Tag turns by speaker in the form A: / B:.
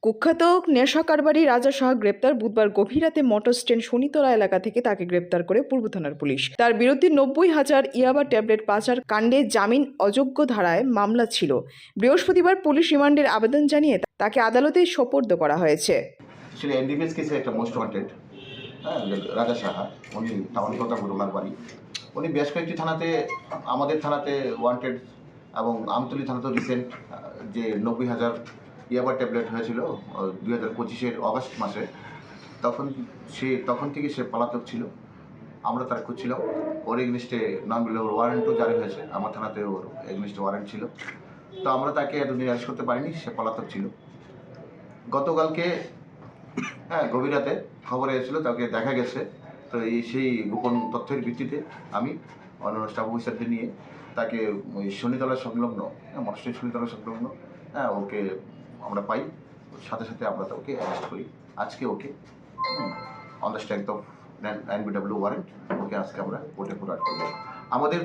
A: কুখ্যাত নেশা কারবারি রাজা শাহ গ্রেপ্তার। বুধবার গভীর রাতে মোটর স্ট্যান্ড শনিতলা এলাকা থেকে তাকে গ্রেপ্তার করে পূর্ব থানার পুলিশ। তার বিরুদ্ধে 90,000 ইয়াবা ট্যাবলেট পাচার কাণ্ডে জামিন অযোগ্য ধারায় মামলা ছিল। বৃহস্পতিবার পুলিশ রিমান্ডের আবেদন জানিয়ে তাকে আদালতে সোপর্দ করা হয়েছে।
B: এনডিপিএস কেসে একটা মোস্ট ওয়ান্টেড রাজা সাহা, উনি টাউনকতা ওনার বাড়ি। উনি বেশ কয়েকটি থানাতে, আমাদের থানাতে ওয়ান্টেড এবং আমতলী থানাতেও রিসেন্ট যে 90,000 ইয়াবা ট্যাবলেট হয়েছিল 2025-এর অগস্ট মাসে, তখন থেকে সে পলাতক ছিল। আমরা তার খুঁজছিলাম। ওর এগনিস্টে নন বেলেবল ওয়ারেন্টও জারি হয়েছে, আমার থানাতে ওর এগনিস্টে ওয়ারেন্ট ছিল। তো আমরা তাকে এতদিন অ্যারেস্ট করতে পারিনি, সে পলাতক ছিল। গতকালকে গভীর রাতে খবর এসেছিলো তাকে দেখা গেছে। তো সেই গোপন তথ্যের ভিত্তিতে আমি অন্যান্য স্টাফ অফিসারদের নিয়ে তাকে ওই শনিতলা সংলগ্ন, মনস্টের শনিতলা সংলগ্ন ওকে আমরা পাই। সাথে সাথে আমরা ওকে অ্যারেস্ট করি। আজকে ওকে on the strength of NBW warrant ওকে আজকে আমরা কোর্টে ফরওয়ার্ড করবো। আমাদের